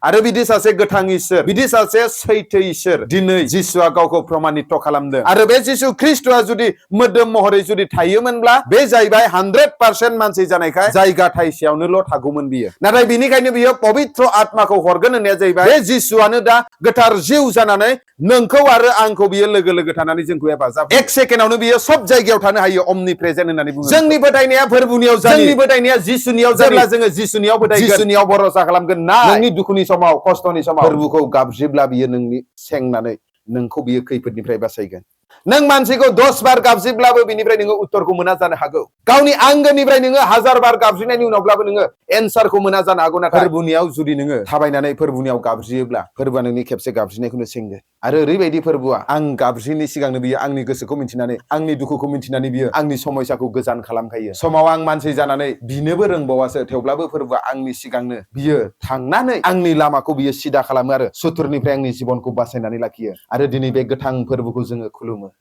आरो बिदि सासे गोथां इसोर बिदि सासे सैथो इसोर दिनै जिसुआ गावखौ प्रमानित खालामदों आरो बे जिसु ख्रिस्टआ जुदि मोदोम महरै जुदि थायोमोनब्ला बे जाहैबाय 100% मानसि जानायखाय जायगा थाइसेयावनोल' थागौमोन बियो नाथाय बिनिखायनो बियो पवित्र आत्माखौ हरगोन होननाया जाहैबाय बे जिसुआनो दा गोथार जिउ जानानै नोंखौ आरो आंखौ बियो लोगो लोगो थानानै जोंखौ हेफाजाब एक सेकेन्डआवनो बियो सब जायगायाव थानो हायो अमनि प्रेजेन्ट होननानै बुङो जोंनि फोथायनाया फोरबुनियाव जायो जोंनि फोथायनाया जिसुनियाव जेब्ला जोङो जिसुनियाव फोथायगोन जिसुनियाव भरोसा खालामगोन ना नोंनि दुखुनि समाव खस्थ'नि समाव फोरबुखौ गाबज्रिब्ला बियो नोंनि सेंनानै नोंखौ बियो खैफोदनिफ्राय बासायगोन नों मानसिखौ 10 बार गाबज्रिब्लाबो बिनिफ्राय नोङो उत्तरखौ मोना जानो हागौ गावनि आंगोनिफ्राय नोङो 1000 बार गाबज्रिनायनि उनावब्लाबो नोङो एन्सारखौ मोना जानो हागौ नाथाय फोरबुनियाव जुदि नोङो थाबायनानै फोरबुनियाव गाबज्रियोब्ला फोरबुआ नोंनि खेबसे गाबज्रिनायखौनो सेंगोन आरो ओरैबायदि फोरबुआ आं गाबज्रिनि सिगांनो बियो आंनि गोसोखौ मिन्थिनानै आंनि दुखुखौ मिन्थिनानै बियो आंनि समस्याखौ गोजान खालामखायो समाव आं मानसि जानानै बिनोबो रोंबावासो थेवब्लाबो फोरबुआ आंनि सिगांनो बियो थांनानै आंनि लामाखौ बियो सिदा खालामो आरो सुथुरनिफ्राय आंनि जिबनखौ बासायनानै लाखियो आरो दिनै बे गोथां फोरबुखौ जोङो खुलुमो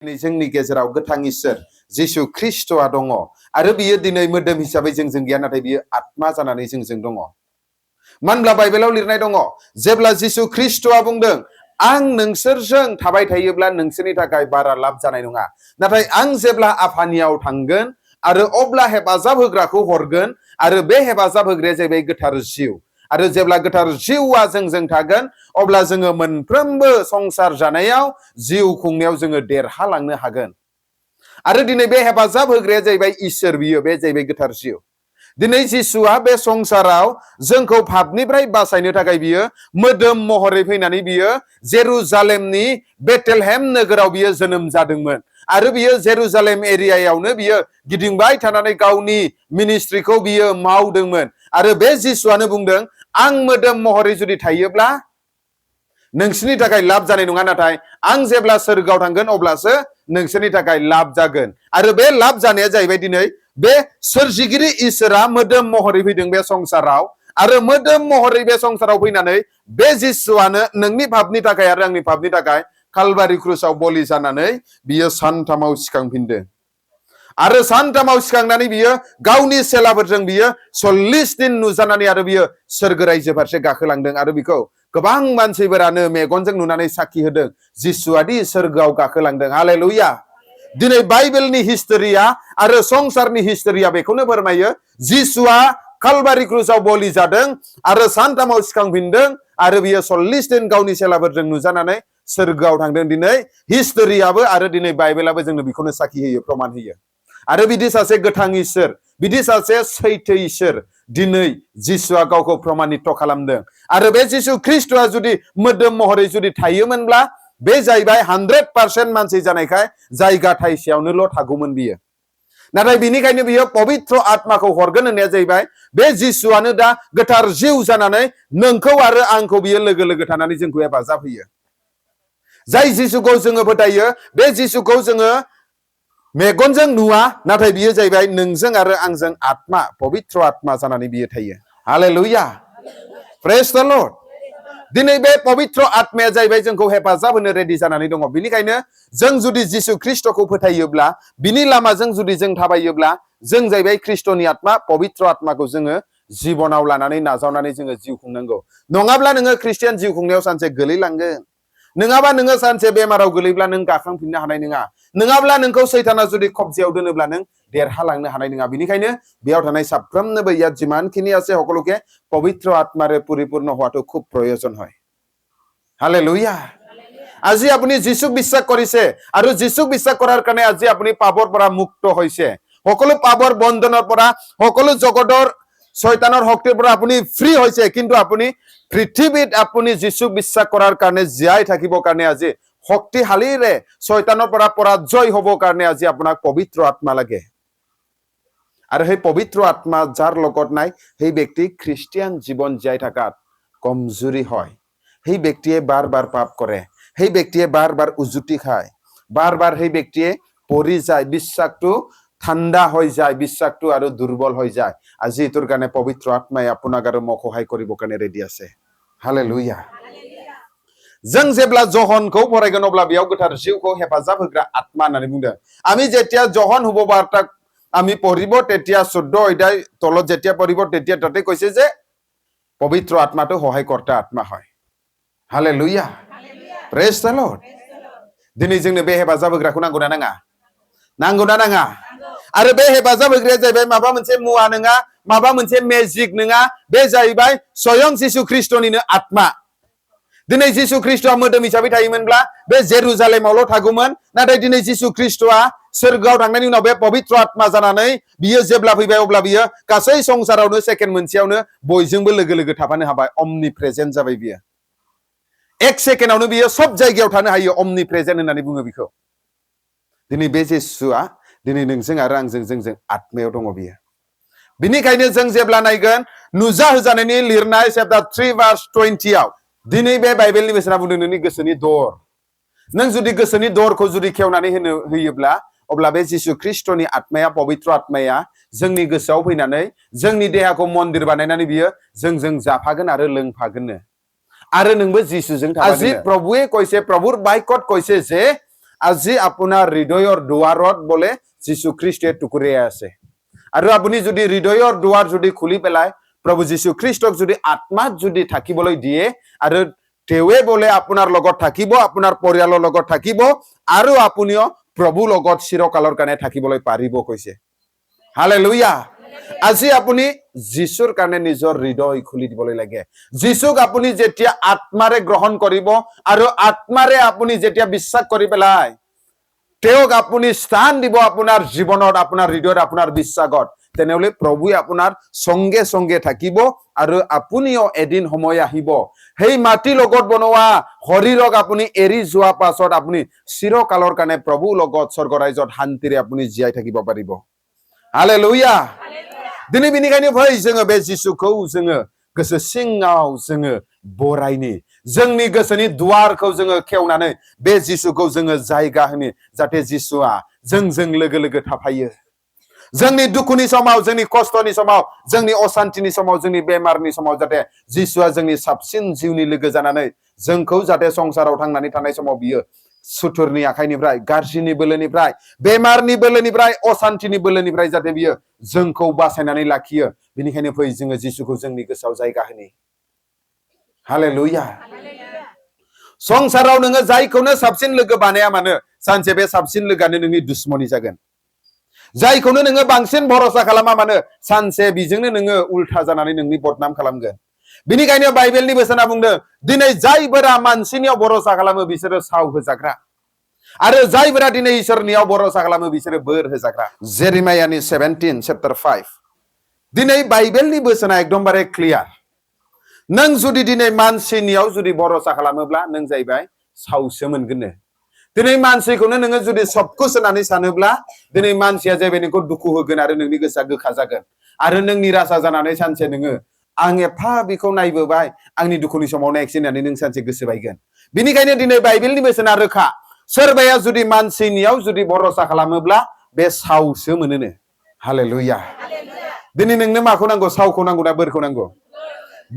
जोंनि गेजेराव गोथां इसोर जिसु ख्रिस्टआ दङ आरो बियो दिनै मोदोम हिसाबै जोंजों गैया नाथाय बियो आत्मा जानानै जोंजों दङ मानो होनब्ला बाइबेलाव लिरनाय दङ जेब्ला जिसु ख्रिस्टआ बुंदों आं नोंसोरजों थाबाय थायोब्ला नोंसोरनि थाखाय बारा लाब जानाय नङा नाथाय आं जेब्ला आफानियाव थांगोन आरो अब्ला हेफाजाब होग्राखौ हरगोन आरो बे हेफाजाब होग्राया जाहैबाय गोथार जिउ आरो जेब्ला गोथार जिउआ जोंजों थागोन अब्ला जोङो मोनफ्रोमबो संसार जानायाव जिउ खुंनायाव जोङो देरहालांनो हागोन आरो दिनै बे हेफाजाब होग्राया जाहैबाय इसोर बियो बे जाहैबाय गोथार जिउ दिनै जिसुआ बे संसाराव जोंखौ पापनिफ्राय बासायनो थाखाय बियो मोदोम महरै फैनानै बियो जेरुजालेमनि बेथेलहेम नोगोराव बियो जोनोम जादोंमोन आरो बियो जेरुजालेम एरियायावनो बियो गिदिंबाय थानानै गावनि मिनिस्ट्रिखौ बियो मावदोंमोन आरो बे जिसुआनो बुंदों आं मोदोम महरै जुदि थायोब्ला नोंसोरनि थाखाय लाब जानाय नङा नाथाय आं जेब्ला सोरगोआव थांगोन अब्लासो नोंसोरनि थाखाय लाब जागोन आरो बे लाब जानाया जाहैबाय दिनै बे सोरजिगिरि इसोरा मोदोम महरै फैदों बे संसाराव आरो मोदोम महरै बे संसाराव फैनानै बे जिसुआनो नोंनि पापनि थाखाय आरो आंनि पापनि थाखाय कालभारि क्रुसाव बलि जानानै बियो सानथामाव सिखांफिनदों आरो सानथामाव सिखांनानै बियो गावनि सेलाफोरजों बियो 40 दिन नुजानानै आरो बियो सोरगो रायजो फारसे गाखोलांदों आरो बिखौ गोबां मानसिफोरानो मेगनजों नुनानै साखि होदों जिसुआदि सोरगोआव गाखोलांदों हालेलुया दिनै बाइबेलनि हिस्टरिया आरो संसारनि हिस्टरिया बेखौनो फोरमायो जिसुआ कालभारि क्रुसाव बलि जादों आरो सानथामाव सिखांफिनदों आरो बियो 40 दिन गावनि सेलाफोरजों नुजानानै सोरगोआव थांदों दिनै हिस्टरियाबो आरो दिनै बाइबेलाबो जोंनो बेखौनो साखि होयो प्रमाण होयो आरो बिदि सासे गोथां इसोर बिदि सासे सैथो इसोर दिनै जिसुआ गावखौ प्रमानित खालामदों आरो बे जिसु ख्रिस्टआ जुदि मोदोम महरै जुदि थायोमोनब्ला बे जाहैबाय 100% मानसि जानायखाय जायगा थाइसेयावनोल' थागौमोन बियो नाथाय बिनिखायनो बियो पवित्र आत्माखौ हरगोन होननाया जाहैबाय बे जिसुआनो दा गोथार जिउ जानानै नोंखौ आरो आंखौ बियो लोगो लोगो थानानै जोंखौ हेफाजाब होयो जाय जिसुखौ जोङो फोथायो बे जिसुखौ जोङो मेगनजों नुवा नाथाय बियो जाहैबाय नोंजों आरो आंजों आत्मा पवित्र आत्मा जानानै बियो थायो हालेलुया प्रेज द लर्ड दिनै बे पवित्र आत्माया जाहैबाय जोंखौ हेफाजाब होनो रेडि जानानै दङ बेनिखायनो जों जुदि जिसु ख्रिस्टखौ फोथायोब्ला बिनि लामाजों जुदि जों थाबायोब्ला जों जाहैबाय ख्रिस्टनि आत्मा पवित्र आत्माखौ जोङो जिबनाव लानानै नाजावनानै जोङो जिउ खुंनांगौ नङाब्ला नोङो ख्रिस्टियान जिउ खुंनायाव सानसे गोलैलांगोन नङाबा नोङो सानसे बेमाराव गोलैब्ला नों गाखांफिननो हानाय नङा नङाब्ला नोंखौ सैताना जुदि कब्जायाव दोनोब्ला नों देरहालांनो हानाय नङा बेनिखायनो बेयाव थानाय साफ्रोमनोबो ইয়াত যিমানখিনি আছে সকলোকে পবিত্ৰ আত্মাৰে পৰিপূৰ্ণ হোৱাটো খুব প্ৰয়োজন হয় হালেলুয়া আজি আপুনি যিশুক বিশ্বাস কৰিছে আৰু যিশুক বিশ্বাস কৰাৰ কাৰণে আজি আপুনি পাপৰ পৰা মুক্ত হৈছে সকলো পাপৰ বন্ধনৰ পৰা সকলো জগতৰ শয়তানৰ শক্তিৰ পৰা আপুনি ফ্ৰী হৈছে কিন্তু আপুনি পৃথিৱীত আপুনি যিশুক বিশ্বাস কৰাৰ কাৰণে জীয়াই থাকিবৰ কাৰণে আজি শক্তিশালীৰে শয়তানৰ পৰা পৰাজয় হ'বৰ কাৰণে আজি আপোনাক পবিত্ৰ আত্মা লাগে আৰু সেই পবিত্ৰ আত্মা যাৰ লগত নাই সেই ব্যক্তি খ্ৰীষ্টিয়ান জীৱন জীয়াই থাকাত কমজোৰি হয় সেই ব্যক্তিয়ে বাৰ বাৰ পাপ কৰে সেই ব্যক্তিয়ে বাৰ বাৰ উজুতি খায় বাৰ বাৰ সেই ব্যক্তিয়ে পৰি যায় বিশ্বাসটো ঠান্ডা হয়ে যায় বিশ্বাসটো আৰু দুর্বল হয়ে যায় আজি তোর কারণে পবিত্র আত্মায় আপোনাক আৰু মোক সহায় কৰিব কাৰণে ৰেডি আছে হালেলুয়া जों जेब्ला जहनखौ फरायगोन अब्ला बेयाव गोथार जिउखौ हेफाजाब होग्रा आत्मा होननानै बुंदों आमी जेतिया जहन हुब बार्ता आमी पढ़िब तेतिया 14 अध्याय तলত जेतिया पढ़िब तेतिया ताते কৈছে যে पवित्र आत्माটো সহায়কर्ता आत्मा হয় हालेलुया प्रेज द लर्ड दिनै जोंनो बे हेफाजाब होग्राखौ नांगौ ना नाङा नांगौ ना नाङा आरो बे हेफाजाब होग्राया जाहैबाय माबा मोनसे मुवा नङा माबा मोनसे मेजिक नङा बे जाहैबाय स्वयं जिसु ख्रिस्टनिनो आत्मा दिनै जिसु ख्रिस्टआ मोदोम हिसाबै थायोमोनब्ला बे जेरुजालेमावल' थागौमोन नाथाय दिनै जिसु ख्रिस्टआ सोरगोआव थांनायनि उनाव बे पवित्र आत्मा जानानै बियो जेब्ला फैबाय अब्ला बियो गासै संसारावनो सेकेन्ड मोनसेयावनो बयजोंबो लोगो लोगो थाफानो हाबाय अमनि प्रेजेन्ट जाबाय बियो एक सेकेन्डआवनो बियो सब जायगायाव थानो हायो अमनि प्रेजेन्ट होननानै बुङो बिखौ दिनै बे जिसुआ दिनै नोंजों आरो आंजों जोंजों आत्मायाव दङ बियो बिनिखायनो जों जेब्ला नायगोन नुजा होजानायनि लिरनाय चैप्टार 3 भार्स 20 आव दिनै बे बाइबेलनि बेसेना बुंदों नोंनि गोसोनि दर नों जुदि गोसोनि दरखौ जुदि खेवनानै होयोब्ला अब्ला बे जिसु ख्रिस्टनि आत्माया पवित्र आत्माया जोंनि गोसोआव फैनानै जोंनि देहाखौ मन्दिर बानायनानै बियो जोंजों जाफागोन आरो लोंफागोननो आरो नोंबो जिसुजों थाफागोन আজি প্ৰভুৱে কৈছে প্ৰভুৰ বাক্যত কৈছে যে আজি আপোনাৰ হৃদয়ৰ দুৱাৰত বলে যিশু খ্ৰীষ্টে টুকুৰিয়াই আছে আৰু আপুনি যদি হৃদয়ৰ দুৱাৰ যদি খুলি পেলাই প্ৰভু যিশু খ্ৰীষ্টক যদি আত্মাত যদি থাকিবলৈ দিয়ে আৰু তেৱে বলে আপোনাৰ লগত থাকিব আপোনাৰ পৰিয়ালৰ লগত থাকিব আৰু আপুনিও প্ৰভু লগত চিৰকালৰ কাৰণে থাকিবলৈ পাৰিব কৈছে হালেলুয়া আজি আপুনি যিশুৰ কাৰণে নিজৰ হৃদয় খুলি দিবলৈ লাগে যিশুক আপুনি যেতিয়া আত্মাৰে গ্ৰহণ কৰিব আৰু আত্মাৰে আপুনি যেতিয়া বিশ্বাস কৰি পেলাই তেওঁক আপুনি স্থান দিব আপোনাৰ জীৱনত আপোনাৰ হৃদয়ত আপোনাৰ বিশ্বাসত তেনেহলে প্ৰভুৱে আপোনাৰ সঙ্গে সঙ্গে থাকিব আৰু আপুনিও এদিন সময় আহিব সেই মাটি লগত বনোৱা শৰীৰক আপুনি এৰি যোৱা পাছত আপুনি চিৰকালৰ কাৰণে প্ৰভু লগত স্বৰ্গ ৰাজ্যত শান্তিৰে আপুনি জীয়াই থাকিব পাৰিব হালেলুয়া दिनै बिनिखायनो फै जोङो बे जिसुखौ जोङो गोसो सिङाव जोङो बरायनि जोंनि गोसोनि दुवारखौ जोङो खेवनानै बे जिसुखौ जोङो जायगा होनि जाहाथे जिसुआ जोंजों लोगो लोगो थाफायो जोंनि दुखुनि समाव जोंनि खस्थनि समाव जोंनि अशान्तिनि समाव जोंनि बेमारनि समाव जाहाथे जिसुआ जोंनि साबसिन जिउनि लोगो जानानै जोंखौ जाहाथे संसाराव थांनानै थानाय समाव बियो सुथुरनि आखाइनिफ्राय गाज्रिनि बोलोनिफ्राय बेमारनि बोलोनिफ्राय अशान्तिनि बोलोनिफ्राय जाहाथे बियो जोंखौ बासायनानै लाखियो बिनिखायनो फै जोङो जिसुखौ जोंनि गोसोआव जायगा होनि हालेलुया संसाराव नोङो जायखौनो साबसिन लोगो बानाया मानो सानसे बे साबसिन लोगोआनो नोंनि दुश्मनी जागोन जायखौनो नोङो बांसिन भरोसा खालामा मानो सानसे बिजोंनो नोङो उल्था जानानै नोंनि बदनाम खालामगोन बिनिखायनो बाइबेलनि बोसोना बुंदों दिनै जायफोरा मानसिनियाव भरोसा खालामो बिसोरो साव होजाग्रा आरो जायफोरा दिनै इसोरनियाव भरोसा खालामो बिसोरो बोर होजाग्रा जेरेमायानि 17 चैप्टार 5 दिनै बाइबेलनि बोसोना एकदमबारे क्लियार नों जुदि दिनै मानसिनियाव जुदि भरोसा खालामोब्ला नों जाहैबाय सावसो मोनगोननो दिनै मानसिखौनो नोङो जुदि सबकुछ होननानै सानोब्ला दिनै मानसिया जाहैबाय नोंखौ दुखु होगोन आरो नोंनि गोसोआ गोखा जागोन आरो नों निराशा जानानै सानसे नोङो आं एफा बेखौ नायबोबाय आंनि दुखुनि समाव नायखिसै होननानै नों सानसे गोसो बायगोन बिनिखायनो दिनै बाइबेलनि बोसोना रोखा सोरबाया जुदि मानसिनियाव जुदि भरोसा खालामोब्ला बे सावसो मोनोनो हालेलुया दिनै नोंनो माखौ नांगौ सावखौ नांगौ ना बोरखौ नांगौ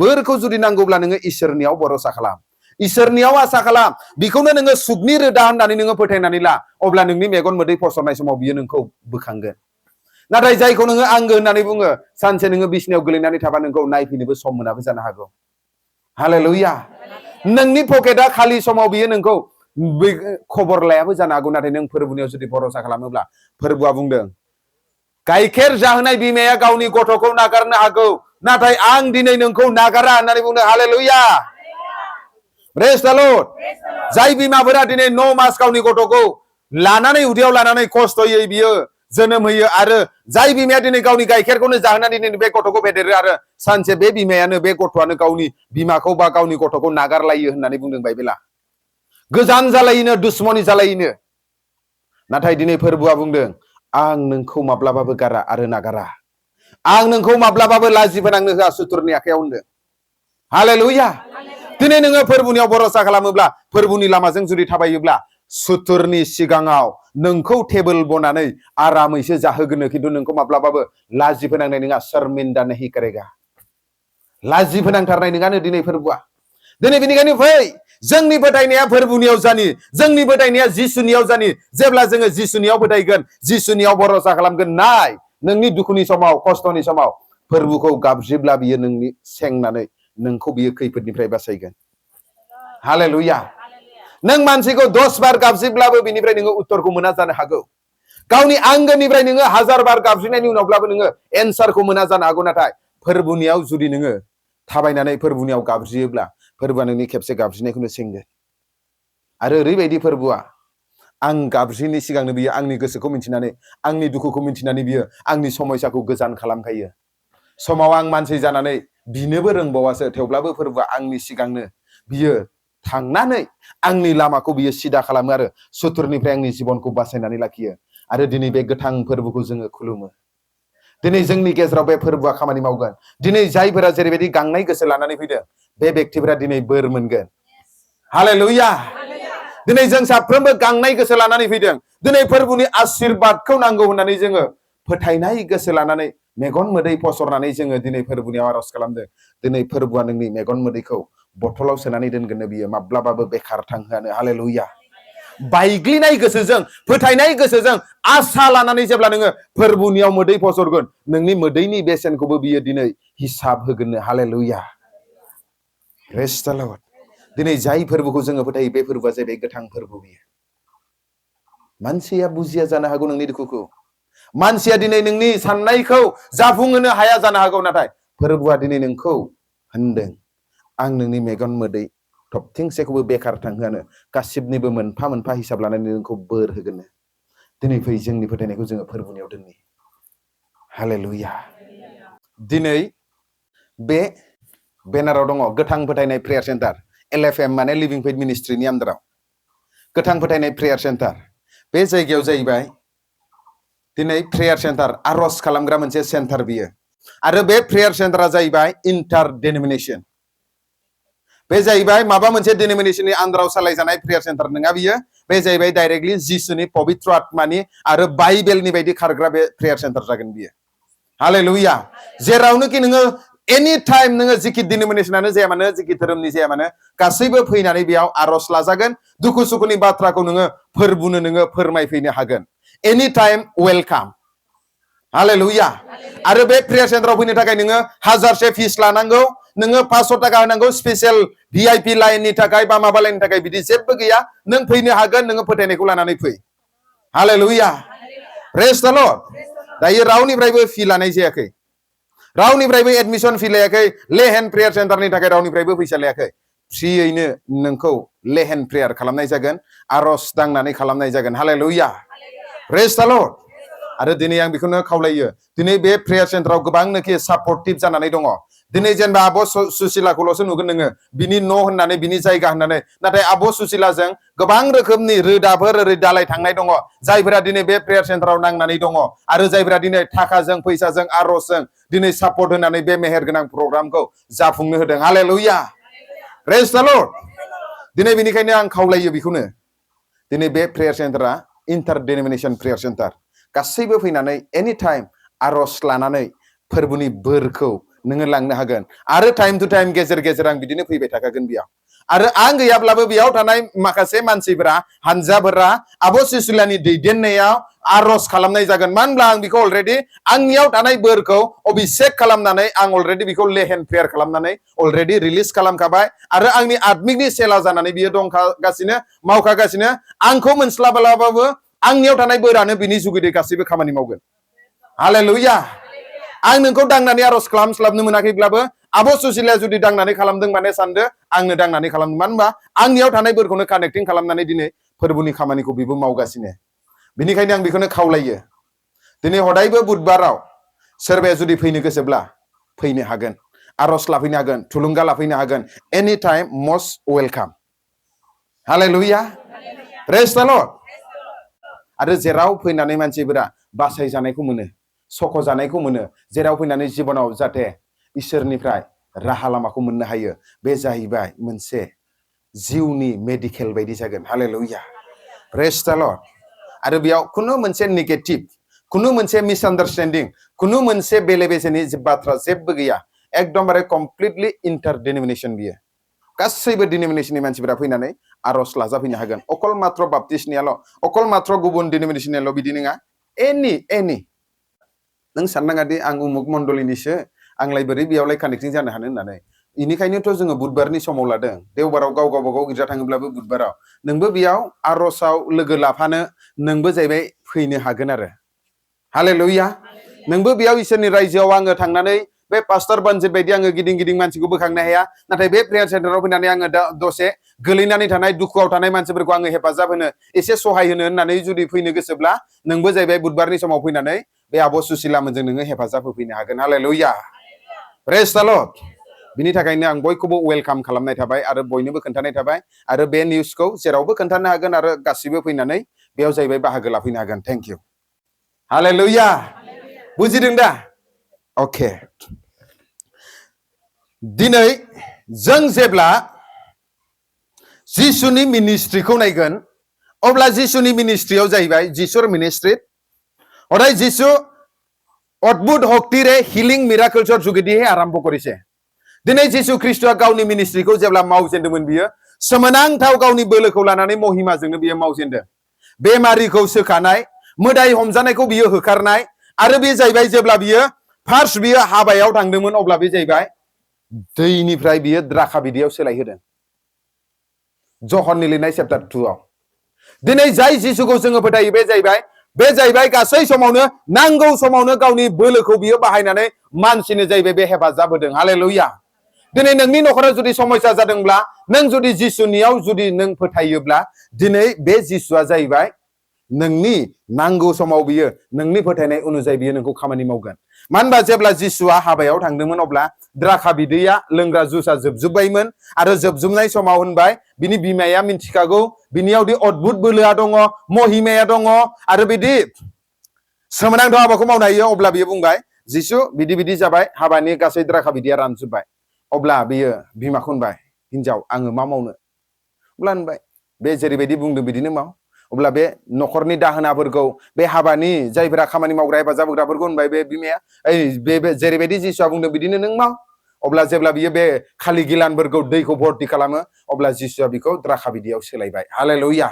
बोरखौ जुदि नांगौब्ला नोङो इसोरनियाव भरोसा खालाम इसोरनियाव आसा खालाम बिखौनो नोङो सुखनि रोदा होननानै नोङो फोथायनानै ला अब्ला नोंनि मेगन मोदै फसरनाय समाव बियो नोंखौ बोखांगोन नाथाय जायखौ नोङो आंगो होननानै बुङो सानसे नोङो बिसिनायाव गोलैनानै थाबा नोंखौ नायफिननोबो सम मोनाबो जानो हागौ हालेलुया नोंनि पकेटआ खालि समाव बियो नोंखौ खबर लायाबो जानो हागौ नाथाय नों फोरबुनियाव जुदि भरोसा खालामोब्ला फोरबुआ बुंदों गाइखेर जाहोनाय बिमाया गावनि गथ'खौ नागारनो हागौ नाथाय आं दिनै नोंखौ नागारा होननानै बुंदों हालेलुया प्रेज द लर्ड जाय बिमाफोरा दिनै 9 मास गावनि गथ'खौ लानानै उदैयाव लानानै खस्थ'यै बियो जोनोम होयो आरो जाय बिमाया दिनै गावनि गाइखेरखौनो जाहोनानै दिनै बे गथ'खौ फेदेरो आरो सानसे बे बिमायानो बे गथ'आनो गावनि बिमाखौ बा गावनि गथ'खौ नागारलायो होननानै बुंदों बाइबेला गोजान जालायनो दुश्मनी जालायनो नाथाय दिनै फोरबुआ बुंदों आं नोंखौ माब्लाबाबो गारा आरो नागारा आं नोंखौ माब्लाबाबो लाजि फोनांनो होआ सुथुरनि आखायाव होनदों हालेलुया दिनै नोङो फोरबुनियाव भरोसा खालामोब्ला फोरबुनि लामाजों जुदि थाबायोब्ला सुथुरनि सिगाङाव नोंखौ टेबोल बनानै आरामैसो जाहोगोनो खिन्थु नोंखौ माब्लाबाबो लाजि फोनांनाय नङा शर्मिंदा नहीं करेगा लाजि फोनांथारनाय नङानो दिनै फोरबोआ दिनै बेनिखायनो फै जोंनि फोथायनाया फोरबोनियाव जानि जोंनि फोथायनाया जिसुनियाव जानि जेब्ला जोङो जिसुनियाव फोथायगोन जिसुनियाव भरोसा खालामगोन नाय नोंनि दुखुनि समाव खस्थ'नि समाव फोरबोखौ गाबज्रिब्ला बियो नोंनि सेंनानै नोंखौ बियो खैफोदनिफ्राय बासायगोन हालेलुया नों मानसिखौ 10 बार गाबज्रिब्लाबो बिनिफ्राय नोङो उत्तरखौ मोना जानो हागौ गावनि आंगोनिफ्राय नोङो 1000 बार गाबज्रिनायनि उनावब्लाबो नोङो एन्सारखौ मोना जानो हागौ नाथाय फोरबोनियाव जुदि नोङो थाबायनानै फोरबोनियाव गाबज्रियोब्ला फोरबोआ नोंनि खेबसे गाबज्रिनायखौनो सेंगोन आरो ओरैबायदि फोरबोआ आं गाबज्रिनि सिगांनो बियो आंनि गोसोखौ मिन्थिनानै आंनि दुखुखौ मिन्थिनानै बियो आंनि समयसाखौ गोजान खालामखायो समाव आं मानसि जानानै बिनोबो रोंबावासो थेवब्लाबो फोरबोआ आंनि सिगांनो बियो थांनानै आंनि लामाखौ बियो सिदा खालामो आरो सुथुरनिफ्राय आंनि जिबनखौ बासायनानै लाखियो आरो दिनै बे गोथां फोरबोखौ जोङो खुलुमो दिनै जोंनि गेजेराव बे फोरबोआ खामानि मावगोन दिनै जायफोरा जेरैबायदि गांनाय गोसो लानानै फैदों बे व्यक्तिफोरा दिनै बोर मोनगोन हालेलुया दिनै जों साफ्रोमबो गांनाय गोसो लानानै फैदों दिनै फोरबोनि आशीर्बादखौ नांगौ होननानै जोङो फोथायनाय गोसो लानानै मेगन मोदै फसरनानै जोङो दिनै फोरबोनियाव आरज खालामदों दिनै फोरबोआ नोंनि मेगन मोदैखौ बथलाव सोनानै दोनगोन बियो माब्लाबाबो बेखार थांहोआनो हालेलुया बायग्लिनाय गोसोजों फोथायनाय गोसोजों आसा लानानै जेब्ला नोङो फोरबोनियाव मोदै फसरगोन नोंनि मोदैनि बेसेनखौबो बियो दिनै हिसाब होगोन हालेलुया प्रेज द लर्ड दिनै जाय फोरबोखौ जोङो फोथायो बे फोरबोआ जाहैबाय गोथां फोरबो बियो मानसिया बुजिया जानो हागौ नोंनि दुखुखौ मानसिया दिनै नोंनि साननायखौ जाफुंहोनो हाया जानो हागौ नाथाय फोरबोआ दिनै नोंखौ होनदों आं नोंनि मेगन मोदै थबथिंसेखौबो बेखार थांहोआनो गासिबनिबो मोनफा मोनफा हिसाब लानानै नोंखौ बोर होगोन दिनै फै जोंनि फोथायनायखौ जोङो फोरबोनियाव दोननि हालेलुया दिनै बे बेनाराव दङ गोथां फोथायनाय प्रेयार सेन्टार LFM माने लिभिं फेथ मिनिस्ट्रिनि आन्दाराव गोथां फोथायनाय प्रेयार सेन्टार बे जायगायाव जाहैबाय दिनै प्रेयार सेन्टार आरज खालामग्रा मोनसे सेन्टार बियो आरो बे प्रेयार सेन्टारा जाहैबाय इन्टार डेनोमिनेसन बे जाहैबाय माबा मोनसे डेनोमिनेसननि आन्दाराव सालायजानाय प्रेयार सेन्टार नङा बियो बे जाहैबाय डाइरेक्टलि जिसुनि पबित्र आत्मानि आरो बाइबेलनि बायदि खारग्रा बे प्रेयार सेन्टार जागोन बियो हालेलुया जेरावनोखि नोङो एनि टाइम नोङो जिखि डिनोमिनेसनानो जाया मानो जिखि धोरोमनि जाया मानो गासैबो फैनानै बेयाव आरज लाजागोन दुखु सुखुनि बाथ्राखौ नोङो फोरबोनो नोङो फोरमायफैनो हागोन एनि टाइम वेलकाम हालेलुया आरो बे प्रेयार सेन्टाराव फैनो थाखाय नोङो 1000 फिस लानांगौ नोङो 500 थाखा होनांगौ स्पेशल VIP लाइननि थाखाय बा माबा लाइननि थाखाय बिदि जेबो गैया नों फैनो हागोन नोङो फोथायनायखौ लानानै फै हालेलुया प्रेज द लर्ड दायो रावनिफ्रायबो फि लानाय जायाखै रावनिफ्रायबो एडमिशन फि लायाखै लेहेन प्रेयार सेन्टारनि थाखाय रावनिफ्रायबो फैसा लायाखै फ्रियैनो नोंखौ लेहेन प्रेयार खालामनाय जागोन आरज दांनानै खालामनाय जागोन हालेलुया प्रेज द लर्ड आरो दिनै आं बेखौनो खावलायो दिनै बे प्रेयार सेन्टाराव गोबांनोखि सापर्टिभ जानानै दङ दिनै जेनेबा आब' सुसिलाखौल'सो नुगोन नोङो बिनि न' होननानै बिनि जायगा होननानै नाथाय आब' सुसिलाजों गोबां रोखोमनि रोदाफोर ओरै दालाय थांनाय दङ जायफोरा दिनै बे प्रेयार सेन्टाराव नांनानै दङ आरो जायफोरा दिनै थाखाजों फैसाजों आरजजों दिनै सापर्ट होनानै बे मेहेर गोनां प्रग्रामखौ जाफुंनो होदों हालेलुया प्रेज द लर्ड दिनै बेनिखायनो आं खावलायो बेखौनो दिनै बे प्रेयार सेन्टारा इन्टार डेनोमिनेसन प्रेयार सेन्टार गासैबो फैनानै एनि टाइम आरज लानानै फोरबोनि बोरखौ नोङो लांनो हागोन आरो टाइम टु टाइम गेजेर गेजेर आं बिदिनो फैबाय थाखागोन बेयाव आरो आं गैयाब्लाबो बेयाव थानाय माखासे मानसिफोरा हानजाफोरा आब' सुसिलानि दैदेननायाव आरज खालामनाय जागोन मानो होनब्ला आं बेखौ अलरेडि आंनियाव थानाय बोरखौ अभिषेक खालामनानै आं अलरेडि बेखौ लेहेन प्रेयार खालामनानै अलरेडि रिलिज खालामखाबाय आरो आंनि आत्मिकनि सेला जानानै बियो दंखागासिनो मावखागासिनो आंखौ मोनस्लाबालाबाबो आंनियाव थानाय बोरानो बिनि जुगिदै गासैबो खामानि मावगोन हालेलुया आं नोंखौ दांनानै आरज खालामस्लाबनो मोनाखैब्लाबो आब' सुसिलाया जुदि दांनानै खालामदों माने सानदो आंनो दांनानै खालामदों मानो होनबा आंनियाव थानाय बोरखौनो कानेक्टिं खालामनानै दिनै फोरबोनि खामानिखौ बेबो मावगासिनो बेनिखायनो आं बेखौनो खावलायो दिनै हदायबो बुधबाराव सोरबाया जुदि फैनो गोसोब्ला फैनो हागोन आरज लाफैनो हागोन थुलुंगा लाफैनो हागोन एनि time must welcome hallelujah praise द लर्ड आरो जेराव फैनानै मानसिफोरा बासायजानायखौ मोनो सख' जानायखौ मोनो जेराव फैनानै जिबनाव जाहाथे इसोरनिफ्राय राहा लामाखौ मोननो हायो बे जाहैबाय मोनसे जिउनि मेडिकेल बायदि जागोन हालेलुया प्रेज द लर्ड आरो बेयाव खुनु मोनसे नेगेटिभ खुनु मोनसे मिसआन्डारस्टेन्डिं खुनु मोनसे बेले बेजेनि बाथ्रा जेबो गैया एकदमबारे कमप्लिटलि इन्टार डिनोमिनेसन बियो गासैबो डिनोमिनेसननि मानसिफोरा फैनानै आरज लाजाफैनो हागोन अकल मात्र बाप्तिस्टनियाल' अकल मात्र गुबुन डिनोमिनेसननियाल' बिदि नङा एनि नों साननाङा दि आं उमुक मण्डलिनिसो आंलाय बोरै बेयावलाय कानेक्टिं जानो हानो होननानै इनिखायनोथ' जोङो बुधबारनि समाव लादों देवबाराव गाव गावबागाव गिर्जा थाङोब्लाबो बुधबाराव नोंबो बेयाव आरजआव लोगो लाफानो नोंबो जाहैबाय फैनो हागोन आरो हालेलुया नोंबो बेयाव इसोरनि रायजोआव आङो थांनानै बे पास्टर बानजित बायदि आङो गिदिं गिदिं मानसिखौ बोखांनो हाया नाथाय बे प्रेयार सेन्टाराव फैनानै आङो दसे गोलैनानै थानाय दुखुआव थानाय मानसिफोरखौ आङो हेफाजाब होनो एसे सहाय होनो होननानै जुदि फैनो गोसोब्ला नोंबो जाहैबाय बुधबारनि समाव फैनानै बे आब' सुसिलामोनजों नोङो हेफाजाब होफैनो हागोन हालेलुया प्रेज द लर्ड बिनि थाखायनो आं बयखौबो वेलकाम खालामनाय थाबाय आरो बयनोबो खोन्थानाय थाबाय आरो बे निउसखौ जेरावबो खोन्थानो हागोन आरो गासिबो फैनानै बेयाव जाहैबाय बाहागो लाफैनो हागोन थेंक इउ हालेलुया बुजिदों दा अके दिनै जों जेब्ला जिसुनि मिनिस्ट्रिखौ नायगोन अब्ला जिसुनि मिनिस्ट्रियाव जाहैबाय जिसुर मिनिस्ट्रि অর্থাৎ যিশু অদ্ভুত শক্তিৰে হিলিং মিৰাকলছৰ যোগেদিহে আৰম্ভ কৰিছে দিनै যিশু খ্ৰীষ্টই गावनि मिनिस्ट्रिखौ जेब्ला मावजेनदोंमोन बियो सोमोनांथाव गावनि बोलोखौ लानानै महिमाजोंनो बियो मावजेनदों बेमारिखौ सोखानाय मोदाय हमजानायखौ बियो होखारनाय आरो बे जाहैबाय जेब्ला बियो फार्स्ट बियो हाबायाव थांदोंमोन अब्ला बे जाहैबाय दैनिफ्राय बियो द्राखा बिदैयाव सोलायहोदों जहननि लिरनाय चैप्टार 2 आव दिनै जाय जिसुखौ जोङो फोथायो बे जाहैबाय गासै समावनो नांगौ समावनो गावनि बोलोखौ बियो बाहायनानै मानसिनो जाहैबाय बे हेफाजाब होदों हालेलुया दिनै नोंनि नखराव जुदि समस्या जादोंब्ला नों जुदि जिसुनियाव जुदि नों फोथायोब्ला दिनै बे जिसुआ जाहैबाय नोंनि नांगौ समाव बियो नोंनि फोथायनाय अनुजायै बियो नोंखौ खामानि मावगोन मानो होनबा जेब्ला जिसुआ हाबायाव थांदोंमोन अब्ला द्राखा बिदैया लोंग्रा जुसा जोबजोब्बायमोन आरो जोबजोबनाय समाव होनबाय बिनि बिमाया मिन्थिखागौ बिनियावदि अद्भुत बोलोआ दङ महिमाया दङ आरो बिदि सोमोनांथाव हाबाखौ मावनो हायो अब्ला बियो बुंबाय जिसु बिदि बिदि जाबाय हाबानि गासै द्राखा बिदैया रानजोब्बाय अब्ला बियो बिमाखौ होनबाय हिनजाव आङो मा मावनो अब्ला होनबाय बे जेरैबायदि बुंदों बिदिनो माव अब्ला बे नखरनि दाहोनाफोरखौ बे हाबानि जायफोरा खामानि मावग्रा हेफाजाब होग्राफोरखौ होनबाय बे बिमाया बे जेरैबायदि जिसुआ बुंदों बिदिनो नों माव अब्ला जेब्ला बियो बे खालि गिलानफोरखौ दैखौ भर्ति खालामो अब्ला जिसुआ बिखौ द्राखा बिदैयाव सोलायबाय हालेलुया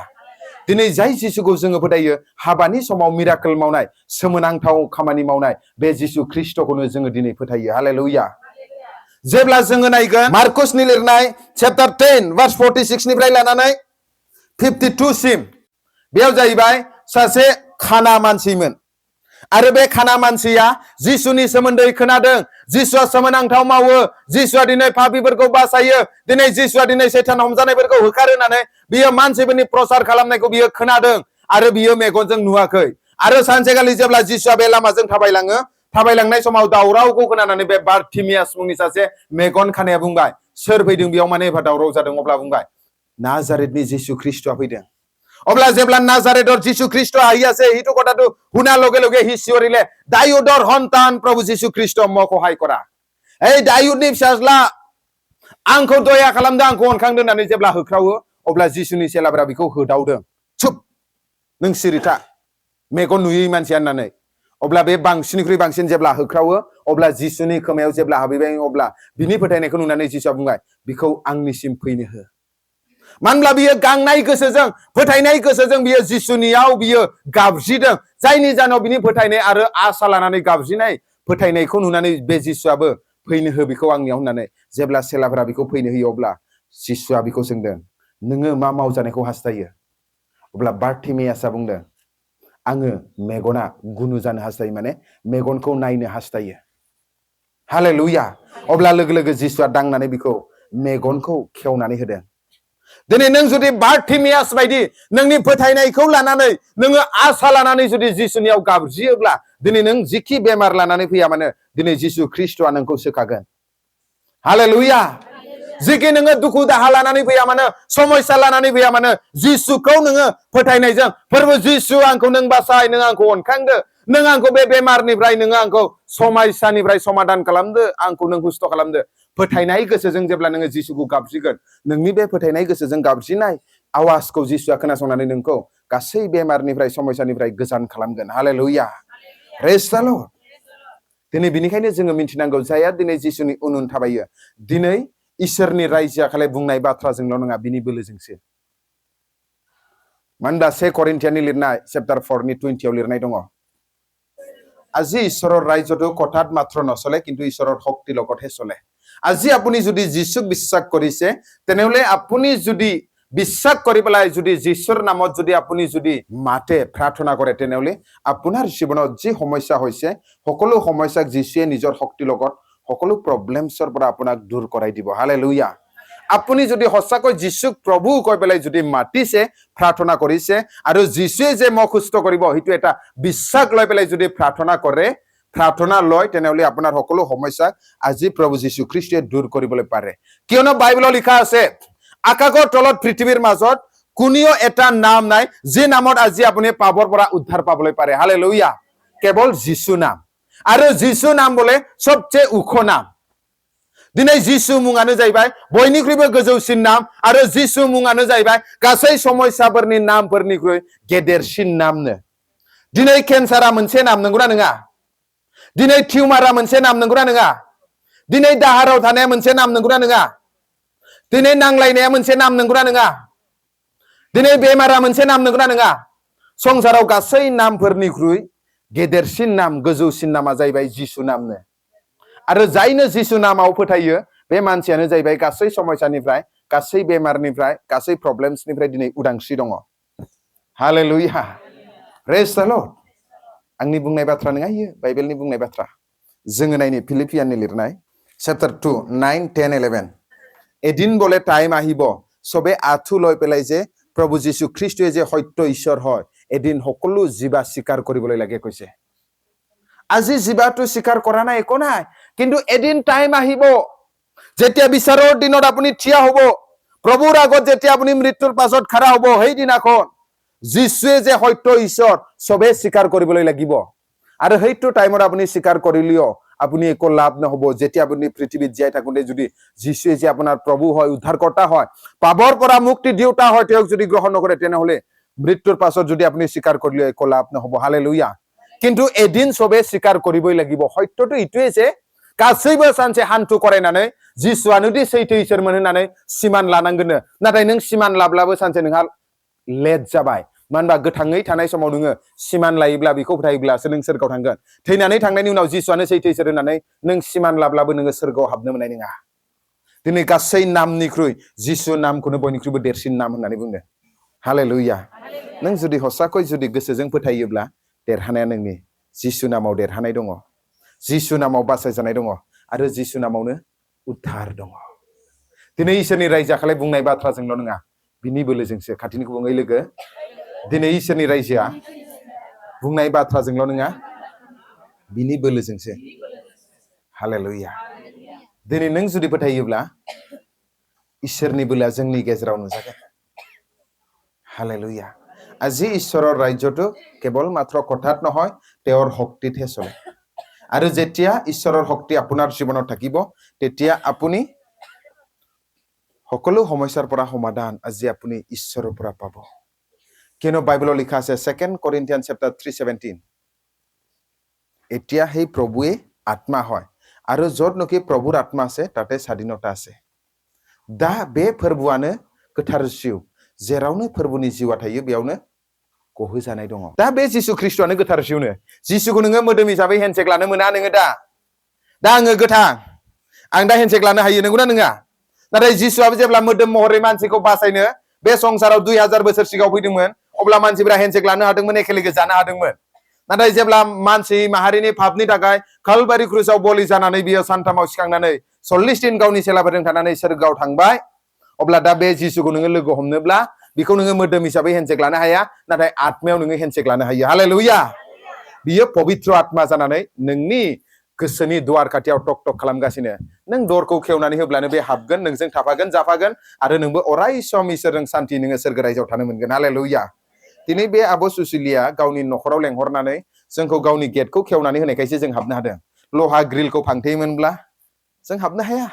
दिनै जाय जिसुखौ जोङो फोथायो हाबानि समाव मिराकल मावनाय सोमोनांथाव खामानि मावनाय बे जिसु ख्रीष्टखौनो जोङो दिनै फोथायो हालेलुया जेब्ला जोङो नायगोन मार्कुसनि लिरनाय चैप्टार 10 भार्स 46 निफ्राय लानानै 52 सिम बेयाव जाहैबाय सासे खाना मानसिमोन आरो बे खाना मानसिया जिसुनि सोमोन्दै खोनादों जिसुआ सोमोनांथाव मावो जिसुआ दिनै पापीफोरखौ बासायो दिनै जिसुआ दिनै सैतान हमजानायफोरखौ होखारो होननानै बियो मानसिफोरनि प्रसार खालामनायखौ बियो खोनादों आरो बियो मेगनजों नुवाखै आरो सानसेखालि जेब्ला जिसुआ बे लामाजों थाबायलांनाय समाव दावरावखौ खोनानानै बे बार्थिमियास मुंनि सासे मेगन खानाया बुंबाय सोर फैदों बेयाव माने एफा दावराव जादों अब्ला बुंबाय नाजारेथनि जिसु ख्रीष्टआ फैदों অবলা জেবলা নাজারেটর যিশু খ্রিস্ট আইয়াছে হিটু কথাটো শুনার লগে লগে হি শিয়রিলে দায়ুদর সন্তান প্রভু যিশু খ্রিস্ট মক সহায় করা এই দায়ুদनि फिसाज्ला आंखौ दया खालामदों आंखौ अनखांदों होननानै जेब्ला होख्रावो अब्ला जिसुनि चेलाफोरा बिखौ होदावदों चुप नों सिरिथा मेगन नुयै मानसिया होननानै अब्ला बे बांसिननिख्रुइ बांसिन जेब्ला होख्रावो अब्ला जिसुनि खोमायाव जेब्ला हाबैबाय अब्ला बिनि फोथायनायखौ नुनानै जिसुआ बुंबाय बिखौ आंनिसिम फैनो हो मानोब्ला बियो गांनाय गोसोजों फोथायनाय गोसोजों बियो जिसुनियाव बियो गाबज्रिदों जायनि जाहोनाव बिनि फोथायनाय आरो आसा लानानै गाबज्रिनाय फोथायनायखौ नुनानै बे जिसुआबो फैनो हो बिखौ आंनियाव होननानै जेब्ला सेलाफोरा बिखौ फैनो होयो अब्ला जिसुआ बिखौ सोंदों नोङो मा मावजानायखौ हास्थायो अब्ला बार्थिमियासआ बुंदों आङो मेगना गुनु जानो हास्थायो माने मेगनखौ नायनो हास्थायो हालेलुया अब्ला लोगो लोगो जिसुआ दांनानै बिखौ मेगनखौ खेवनानै होदों दिनै नों जुदि बार्थिमियास बायदि नोंनि फोथायनायखौ लानानै नोङो आसा लानानै जुदि जिसुनियाव गाबज्रियोब्ला दिनै नों जिखि बेमार लानानै फैया मानो दिनै जिसु ख्रीष्टआ नोंखौ सोखागोन हालेलुया जिखि नोङो दुखु दाहा लानानै फैया मानो समस्या लानानै फैया मानो जिसुखौ नोङो फोथायनायजों फोरबो जिसु आंखौ नों बासाय नों आंखौ अनखांदो नों आंखौ बे बेमारनिफ्राय नोङो आंखौ समायसानिफ्राय समाधान खालामदो आंखौ नों हुस्थ खालामदो फोथायनाय गोसोजों जेब्ला नोङो जिसुखौ गाबज्रिगोन नोंनि बे फोथायनाय गोसोजों गाबज्रिनाय आवाजखौ जिसुआ खोनासंनानै नोंखौ गासै बेमारनिफ्राय समस्यानिफ्राय गोजान खालामगोन हालेलुया प्रेज द लर्ड दिनै बिनिखायनो जोङो मिथिनांगौ जायहा दिनै जिसुनि उन उन थाबायो दिनै इसोरनि रायजोआ खालि बुंनाय बाथ्राजोंल' नङा बिनि बोलोजोंसो मानो होनबा 2 करिन्थियानि लिरनाय चेप्टार 4 20 लिरनाय दङ আজি ঈশ্বৰৰ ৰাজ্যটো কথাত মাত্ৰ নচলে কিন্তু ঈশ্বৰৰ শক্তিৰ লগতহে চলে আজি আপুনি যদি যিশুক বিশ্বাস কৰিছে তেনেহলে আপুনি যদি বিশ্বাস কৰি পেলাই যদি যিশুৰ নামত যদি আপুনি যদি মাতে প্ৰাৰ্থনা কৰে তেনেহলে আপোনাৰ জীৱনত যি সমস্যা হৈছে সকলো সমস্যাক যিশুৱে নিজৰ শক্তিৰ লগত সকলো প্ৰবলেমছৰ পৰা আপোনাক দূৰ কৰাই দিব হালেলুয়া আপুনি যদি সঁচাকৈ যিশুক প্ৰভু কৈ পেলাই যদি মাতিছে প্ৰাৰ্থনা কৰিছে আৰু যিশুৱে যে মোক সুস্থ কৰিব সেইটো এটা বিশ্বাস লৈ পেলাই যদি প্ৰাৰ্থনা কৰে প্ৰাৰ্থনা লয় তেনেহলে আপোনাৰ সকলো সমস্যা আজি প্ৰভু যীশু খ্ৰীষ্টই দূৰ কৰিবলৈ পাৰে কিয়নো বাইবেলত লিখা আছে আকাশৰ তলত পৃথিৱীৰ মাজত কোনেও এটা নাম নাই যে নামত আজি আপুনি পাপৰ পৰা উদ্ধাৰ পাবলৈ পাৰে হালেলুয়া কেৱল যীশু নাম আৰু যীশু নাম বলে সবচেয়ে ওখ নাম दिनै जिसु मुङानो जाहैबाय बयनिख्रुइबो गोजौसिन नाम आरो जिसु मुङानो जाहैबाय गासै समस्याफोरनि नामफोरनिख्रुइ गेदेरसिन नामनो दिनै केन्सारा मोनसे नाम नंगौना नङा दिनै टिउमारा मोनसे नाम नंगौना नङा दिनै दाहाराव थानाया मोनसे नाम नंगौना नङा दिनै नांलायनाया मोनसे नाम नंगौना नङा दिनै बेमारा मोनसे नाम नंगौना नङा संसाराव गासै नामफोरनिख्रुइ गेदेरसिन नाम गोजौसिन नामा जाहैबाय जिसु नामनो आरो जायनो जिसु नामाव फोथायो बे मानसियानो जाहैबाय गासै समस्यानिफ्राय गासै बेमारनिफ्राय गासै प्रब्लेम्सनिफ्राय दिनै उदांस्रि दङ हालेलुया प्रेज द लर्ड आंनि बुंनाय बाथ्रा नङा इयो बाइबेलनि बुंनाय बाथ्रा जोङो नायनि फिलिपियाननि लिरनाय चैप्टार 2 9 10 11 এদিন বলে টাইম আহিব সবে আঁঠু লৈ পেলাই যে প্ৰভু যীশু খ্ৰীষ্টই যে সত্য ঈশ্বৰ হয় এদিন সকলো জীৱা স্বীকাৰ কৰিবলৈ লাগে কৈছে আজি জীৱাটো স্বীকাৰ কৰা নাই একো নাই কিন্তু এদিন টাইম আহিব যেতিয়া বিচাৰৰ দিনত আপুনি থিয়া হ'ব প্ৰভুৰ আগত যেতিয়া আপুনি মৃত্যুৰ পাছত খাৰা হ'ব সেই দিনাখন যিশুৱে যে সত্য ঈশ্বৰ সবে স্বীকাৰ কৰিবলৈ লাগিব আৰু সেইটো টাইমত আপুনি স্বীকাৰ কৰিলিও আপুনি একো লাভ নহব যেতিয়া আপুনি পৃথিৱীত জীয়াই থাকোঁতে যদি যিশুৱে যে আপোনাৰ প্ৰভু হয় উদ্ধাৰকৰ্তা হয় পাপৰ পৰা মুক্তি দিওঁতা হয় তেওঁক যদি গ্ৰহণ নকৰে তেনেহলে মৃত্যুৰ পাছত যদি আপুনি স্বীকাৰ কৰিলিও একো লাভ নহব হালেলুয়া কিন্তু এদিন সবে স্বীকাৰ কৰিবই লাগিব সত্যটো ইটোৱে যে गासैबो सानसे हान्थु करायनानै जिसुआनो दि सैथो इसोरमोन होननानै सिमान लानांगोन नाथाय नों सिमान लाब्लाबो सानसे नोंहा लेट जाबाय मानो होनबा गोथाङै थानाय समाव नोङो सिमान लायोब्ला बेखौ फोथायोब्लासो नों सोरगोआव थांगोन थैनानै थांनायनि उनाव जिसुआनो सैथो इसोर होननानै नों सिमान लाब्लाबो नोङो सोरगोआव हाबनो मोननाय नङा दिनै गासै नामनिख्रुइ जिसु नामखौनो बयनिख्रुइबो देरसिन नाम होननानै बुंदों हालेलुया नों जुदि हसाखै जुदि गोसोजों फोथायोब्ला देरहानाया नोंनि जिसु नामाव देरहानाय दङ जिसु नामाव बासायजानाय दङ आरो जिसु नामावनो उद्धार दङ दिनै इसोरनि रायजोआ खालि बुंनाय बाथ्राजोंल' नङा बिनि बोलोजोंसो खाथिनिखौ बुङै लोगो दिनै इसोरनि रायजोआ बुंनाय बाथ्राजोंल' नङा बिनि बोलोजोंसो हालेलुया दिनै नों जुदि फोथायोब्ला इसोरनि बोलोआ जोंनि गेजेराव नुजागोन हालेलुया আজি ঈশ্বৰৰ ৰাজ্যটো কেৱল মাত্ৰ কথাত নহয় তেওঁৰ শক্তিতহে চলে আৰু যেতিয়া ঈশ্বৰৰ শক্তি আপোনাৰ জীৱনত থাকিব তেতিয়া আপুনি সকলো সমস্যাৰ পৰা সমাধান আজি আপুনি ঈশ্বৰৰ পৰা পাব কিয়নো বাইবেলত লিখা আছে 2 Corinthians chapter 3:17 এতিয়া সেই প্ৰভুৱে আত্মা হয় আৰু য'ত নেকি প্ৰভুৰ আত্মা আছে তাতে স্বাধীনতা আছে दा बे फोरबोआनो गोथार जिउ जेरावनो फोरबोनि जिउआ थायो बेयावनो गहोजानाय दङ दा बे जिसु ख्रिस्ट'आनो गोथार जिउनो जिसुखौ नोङो मोदोम हिसाबै हेन्डसेक लानो मोना नोङो दा आङो गोथां आं दा हेन्डसेक लानो हायो नंगौना नङा नाथाय जिसुआबो जेब्ला मोदोम महरै मानसिखौ बासायनो बे संसाराव 2000 बोसोर सिगाङाव फैदोंमोन अब्ला मानसिफोरा हेन्डसेक लानो हादोंमोन एखेलेगे जानो हादोंमोन नाथाय जेब्ला मानसि माहारिनि पापनि थाखाय कालभारि क्रुसाव बलि जानानै बियो सानथामाव सिखांनानै 40 दिन गावनि सेलाफोरजों थानानै सोरगोआव थांबाय अब्ला दा बे जिसुखौ नोङो लोगो हमनोब्ला बेखौ नोङो मोदोम हिसाबै हेन्डसेक लानो हाया नाथाय आत्मायाव नोङो हेन्डसेक लानो हायो हालेलुया बियो पवित्र आत्मा जानानै नोंनि गोसोनि द्वार खाथियाव टक टक खालामगासिनो नों दरखौ खेवनानै होब्लानो बे हाबगोन नोंजों थाफागोन जाफागोन आरो नोंबो अराय सम इसोरजों शान्ति नोङो सोरगो रायजोआव थानो मोनगोन हालेलुया दिनै बे आब' सुसिलिया गावनि नखराव लेंहरनानै जोंखौ गावनि गेटखौ खेवनानै होनायखायसो जों हाबनो हादों लहा ग्रिलखौ फांथेयोमोनब्ला जों हाबनो हाया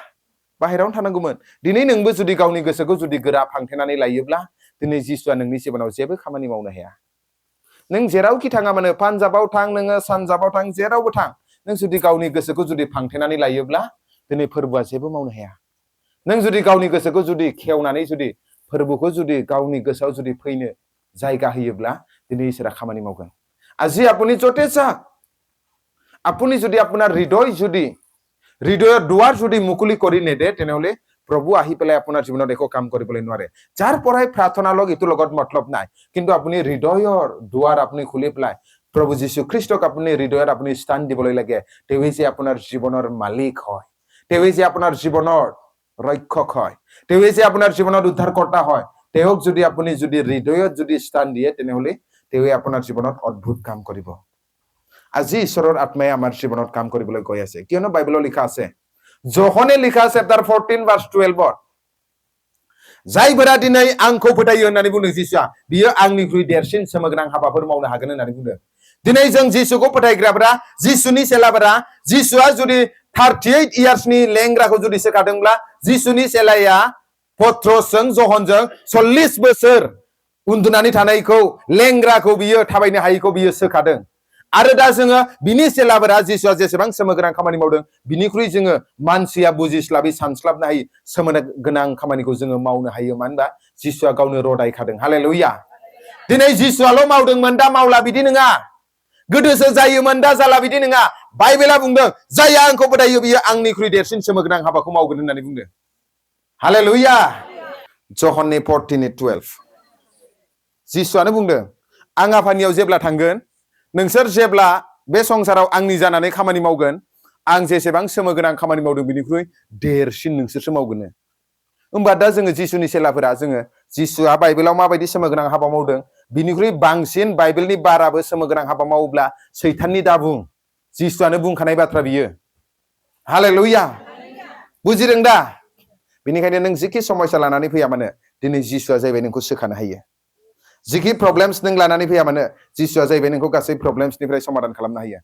बाहेरायावनो थानांगौमोन दिनै नोंबो जुदि गावनि गोसोखौ जुदि गोरा फांथेनानै लायोब्ला दिनै जिसुआ नोंनि जिबनाव जेबो खामानि मावनो हाया। नों जेरावखि थाङा मानो पान्जाबाव थां नोङो सानजाबाव थां जेरावबो थां नों जुदि गावनि गोसोखौ जुदि फांथेनानै लायोब्ला दिनै फोरबोआ जेबो मावनो हाया। नों जुदि गावनि गोसोखौ जुदि खेवनानै जुदि फोरबोखौ जुदि गावनि गोसोआव जुदि फैनो जायगा होयोब्ला दिनै इसोरा खामानि मावगोन। আজি আপুনি য'তে যাক আপুনি যদি আপোনাৰ হৃদয়ৰ দুৱাৰ যদি মুকলি কৰি নেদে তেনেহলে প্ৰভু আহি পেলাই আপোনাৰ জীৱনত একো কাম কৰিবলৈ নোৱাৰে। যাৰ পৰাই প্ৰাৰ্থনা লওক এইটোৰ লগত মতলব নাই, কিন্তু আপুনি হৃদয়ৰ দুৱাৰ আপুনি খুলি পেলাই প্ৰভু যীশু খ্ৰীষ্টক আপুনি হৃদয়ত আপুনি স্থান দিবলৈ লাগে। তেৱেই যে আপোনাৰ জীৱনৰ মালিক হয়, তেৱেই যে আপোনাৰ জীৱনৰ ৰক্ষক হয়, তেৱেই যে আপোনাৰ জীৱনত উদ্ধাৰকৰ্তা হয়। তেওঁক যদি আপুনি যদি হৃদয়ত যদি স্থান দিয়ে তেনেহলে তেৱে আপোনাৰ জীৱনত অদ্ভুত কাম কৰিব। আজি ঈশ্বৰৰ আত্মাই আমাৰ জীৱনত কাম কৰিবলৈ গৈ আছে, কিয়নো বাইবেলত লিখা আছে, জহনে লিখা চেপ্টাৰ 14 ভাৰ্চ 12 जायफोरा दिनै आंखौ फोथायो होननानै बुंदों जिसुआ, बियो आंनिख्रुइ देरसिन सोमोगोनां हाबाफोर मावनो हागोन होननानै बुंदों। दिनै जों जिसुखौ फोथायग्राफोरा, जिसुनि चेलाफोरा, जिसुआ जुदि 38 इयार्सनि लेंग्राखौ जुदि सोखादोंब्ला जिसुनि चेलाया पत्रोसजों जहनजों 40 बोसोर उन्दुनानै थानायखौ लेंग्राखौ बियो थाबायनो हायैखौ बियो सोखादों। आरो दा जोङो बिनि चेलाफोरा जिसुआ जेसेबां सोमोगोनां खामानि मावदों बिनिख्रुइ जोङो मानसिया बुजिस्लाबै सानस्लाबनो हायै सोमोन्दो गोनां खामानिखौ जोङो मावनो हायो। मानो होनबा जिसुआ गावनो रदायखादों। हालेलुया। दिनै जिसुआल' मावदोंमोन दा मावला बिदि नङा, गोदोसो जायोमोन दा जाला बिदि नङा। बाइबेला बुंदों जायहा आंखौ फोथायो बियो आंनिख्रुइ देरसिन सोमोगोनां हाबाखौ मावगोन होननानै बुंदों। हालेलुया। जहननि 14:12 जिसुआनो बुंदों, आं आफानियाव जेब्ला थांगोन नोंसोर जेब्ला बे संसाराव आंनि जानानै खामानि मावगोन, आं जेसेबां सोमोगोनां खामानि मावदों बिनिख्रुइ देरसिन नोंसोरसो मावगोन। होमबा दा जोङो जिसुनि चेलाफोरा जोङो जिसुआ बाइबेलाव माबायदि सोमोगोनां हाबा मावदों बिनिख्रुइ बांसिन बाइबेलनि बाराबो सोमोगोनां हाबा मावोब्ला सैताननि दाबुं, जिसुआनो बुंखानाय बाथ्रा बियो। हालेलुया। बुजिदों दा? बेनिखायनो नों जिखि समस्या लानानै फैया मानो दिनै जिसुआ जाहैबाय नोंखौ सोखानो हायो। जिखि प्रब्लेम्स नों लानानै फैया मानो जिसुआ जाहैबाय नोंखौ गासै प्रब्लेम्सनिफ्राय समाधान खालामनो हायो।